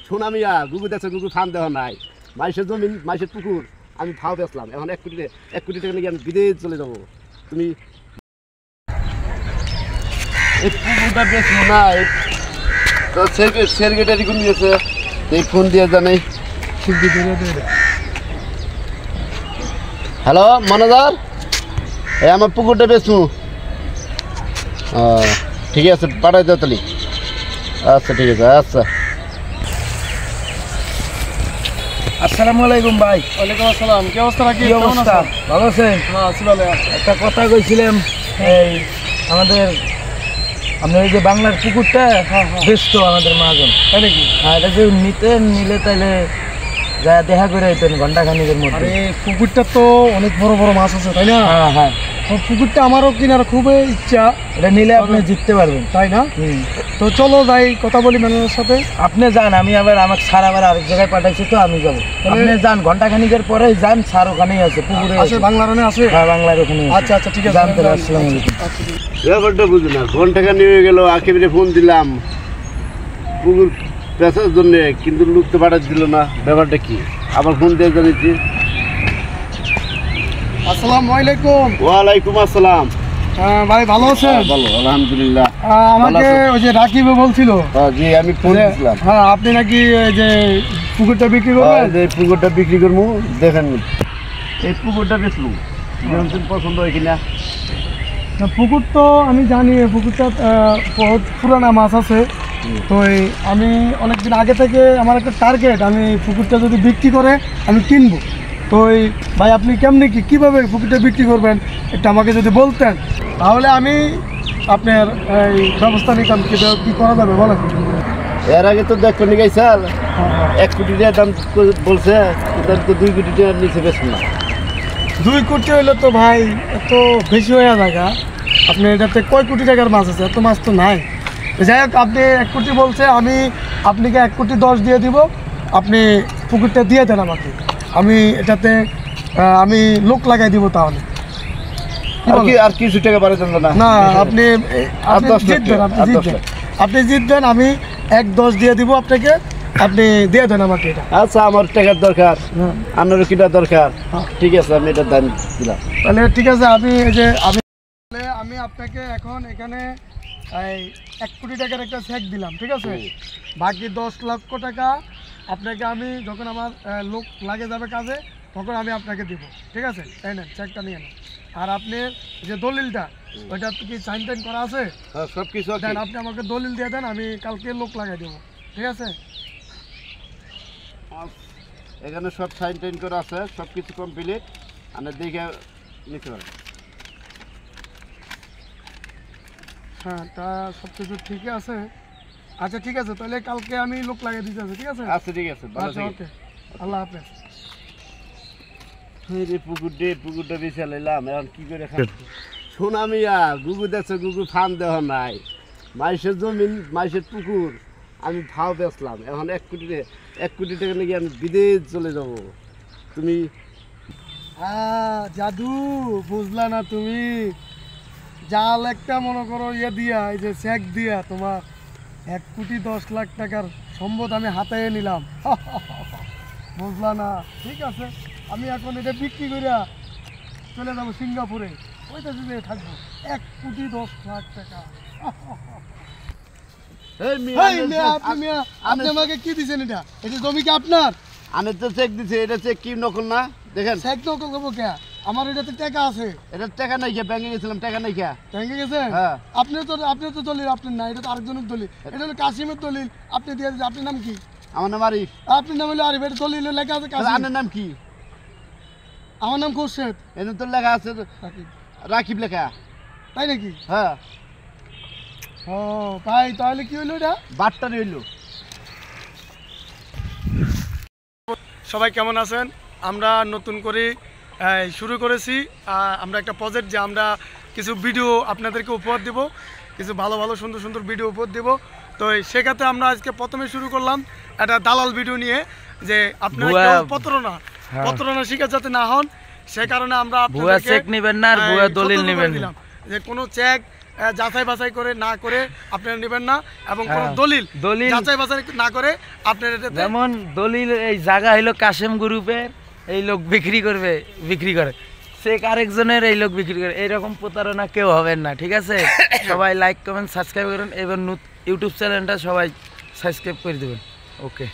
সোনামিয়া গুগু দেখছে গুগু ফান দেওয়া নাই মাইসের জমিন মাইসের পুকুর আমি ফাও বেচলাম এখন 1 কোটি টাকা নিয়ে আমি বিদেশ চলে যাবো তুমি এই পুকুরটা বেচলো না তো সেক্রেটারি কোন দিয়েছে এই ফোন দিয়ে জানাই হ্যালো মনোজার এই আমার পুকুরটা বেচু ঠিক আছে পাঠাই দাও তাহলে আচ্ছা ঠিক আছে আচ্ছা আসসালামু আলাইকুম ভাই। ওয়ালাইকুম আসসালাম। কি অবস্থা নাকি? কি অবস্থা? ভালো আছেন? না আছি ভালো। একটা কথা কইছিলাম এই আমাদের আপনার এই যে বাংলার পুকুরটা বেচতো আমাদের মহাজন, তাই নাকি? হ্যাঁ, এটা যে নিলে তাহলে যা দেখা করে আইতেন ঘন্টাখানিকের মধ্যে। আরে পুকুরটা তো অনেক বড় বড় মাছ আছে তাই না? হ্যাঁ হ্যাঁ, পুকুরটা আমারও কেনার খুবই ইচ্ছা। এটা নিলে আপনি জিততে পারবেন, তাই না? তো চলো যাই কথা বলি ম্যানেজারের সাথে। আপনি যান, আমি আবার আমাকে স্যার আবার আরেক জায়গায় পাঠাইছি তো আমি যাবো। আপনি যান, ঘন্টাখানিকের পরে যান, স্যার ওখানেই আছে পুকুরে আছে, বাংলার ওখানে আছে। হ্যাঁ বাংলার ওখানে। আচ্ছা আচ্ছা ঠিক আছে, জানতে আসসালামু আলাইকুম। ব্যাপারটা বুঝি না ঘন্টাখান নিয়ে গেল আখিরে ফোন দিলাম পুকুর পেঁচার জন্য কিন্তু লোক তো পাঠা দিল না ব্যাপারটা কি আবার ফোন দিয়ে জানিয়েছি আসসালামু আলাইকুম। ওয়ালাইকুম আসসালাম ভাই ভালো আছেন? ভালো আলহামদুলিল্লাহ আমাকে ওই যে রাকিব বলছিল জি আমি ফোন দিয়েছিলাম হ্যাঁ আপনি নাকি এই যে পুকুরটা বিক্রি করবেন। এই পুকুরটা বিক্রি করবো দেখেন এই পুকুরটা বেচলুম পছন্দ হয় কিনা। পুকুর তো আমি জানি পুকুরটা বহুত পুরানা মাছ আছে। তো আমি অনেকদিন আগে থেকে আমার একটা টার্গেট, আমি পুকুরটা যদি বিক্রি করে আমি কিনবো। তো ভাই আপনি কেমনি কীভাবে পুকুরটা বিক্রি করবেন এটা আমাকে যদি বলতেন তাহলে আমি আপনার এই ব্যবস্থা নিতাম। কী করা যাবে বলেন? এর আগে তো দেখবেন নাকি স্যার 1 কোটি টাকা দাম বলছে, তো 2 কোটি টাকার নিচে বেচবো না। 2 কোটি হইলে তো ভাই এত বেশি হয়ে জায়গা। আপনি এটাতে কয় কোটি টাকার মাছ আছে? এত মাছ তো নাই। যাই হোক, আপনি 1 কোটি বলছে, আমি আপনাকে 1 কোটি 10 দিয়ে দিব। আপনি পুকুরটা দিয়ে দেন আমাকে, আমি এটাতে আমি লোক লাগাই দিব। তাহলে আর কিছু টাকা বাড়ে দেন না? না, আপনি জিতবেন, আপনি জিতবেন, আমি 1-10 দিয়ে দিব আপনাকে, আপনি দিয়ে দেন আমাকে এটা। আচ্ছা আমার টাকার দরকার, আপনারও কিটা দরকার, ঠিক আছে আমি এটা দাম দিলাম। তাহলে ঠিক আছে, আমি এই যে আমি আপনাকে এখন এখানে এই 1 কোটি টাকার একটা চেক দিলাম, ঠিক আছে? বাকি 10 লক্ষ টাকা আপনাকে আমি যখন আমার লোক লাগে যাবে কাজে তখন আমি আপনাকে দিব, ঠিক আছে? তাই না, চেকটা নিয়ে নেন। আর আপনি যে দলিলটা ওইটা কি সাইন টাইন করা আছে? সব কিছু দেন, আপনি আমাকে দলিল দিয়ে দেন, আমি কালকে লোক লাগাই দেবো, ঠিক আছে? এখানে সব সাইন টাইন করা আছে, সব কিছু কমপ্লিট, আমরা দেখে নিতে পারেন। হ্যাঁ, তা সব কিছু ঠিক আছে। আচ্ছা ঠিক আছে, তাহলে কালকে আমি লোক লাগিয়ে দিতে আছে, ঠিক আছে? আচ্ছা ঠিক আছে, ভালো আচ্ছা ওকে, আল্লাহ হাফেজ। পুকুরটা বেছে লাইলাম, এখন কি করে সোনামিয়া গুগু দেখছে গুগু ফান দেওয়া নাই মাইসের জমিন মাইসের পুকুর আমি ফাও বেচলাম এখন 1 কোটি টাকা নিয়ে আমি বিদেশ চলে যাব তুমি। জাদু বুঝলা না তুমি? জাল একটা মনে করো দিয়া, এই যে চেক দিয়া তোমার 1 কোটি 10 লাখ টাকার সম্পদ আমি হাতায় নিলাম। বুঝলা না? ঠিক আছে, আমি এখন এটা বিক্রি করিয়া চলে যাবো সিঙ্গাপুরে, ওইটা যদি থাকবো 1 কোটি 10 লাখ টাকা। আপনি আমাকে কি দিচ্ছেন? এটা জমি কি আপনার? আমি তো চেক দিছি, এটা চেক কি নকল না? দেখেন চেক নকল করবো কে? আমার এটাতে টাকা আছে। এটা টাকা নাই কে? ব্যাংকে গেছিলাম, টাকা নাই কে? ব্যাংকে গেছে? হ্যাঁ। আপনি তো দলিল আপনার না, এটা তো আরেকজনের দলিল। এটা হলো কাসিমের দলিল, আপনি দিয়ে দিচ্ছেন। আপনার নাম কি? আমার নাম আরিফ। আপনার নাম হলো আরিফ, এটা দলিল লেখা আছে কাসিম। আপনার নাম কি? আমার নাম খোরশেদ। এটা তো লেখা আছে রাকিব লেখা। তাই নাকি? হ্যাঁ। ও তাই, তাহলে কি হইলো এটা? বাট্টারি হইলো। সবাই কেমন আছেন? আমরা নতুন করে শুরু করেছি আমরা একটা প্রজেক্ট, যে আমরা কিছু ভিডিও আপনাদেরকে উপহার দেব, কিছু ভালো ভালো সুন্দর সুন্দর ভিডিও উপহার দেব। তো সেক্ষেত্রে আমরা আজকে প্রথমে শুরু করলাম একটা দালাল ভিডিও নিয়ে, যে আপনারা কেউ প্রতারণা শিকার যাতে না হন, সে কারণে আমরা ভুয়া চেক নেবেন না আর ভুয়া দলিল নেবেন না, যে কোনো চেক যাচাই বাছাই করে না করে আপনারা নেবেন না, এবং কোনো হ্যাঁ, দলিল দলিল যাচাই বাছাই না করে আপনারা এটাতে যেমন দলিল এই জায়গা হইলো কাশেম গ্রুপের, এই লোক বিক্রি করে সে আরেকজনের, এই লোক বিক্রি করে, এইরকম প্রতারণা কেউ হবেন না, ঠিক আছে? সবাই লাইক কমেন্ট সাবস্ক্রাইব করুন, এবার ইউটিউব চ্যানেলটা সবাই সাবস্ক্রাইব করে দেবেন। ওকে।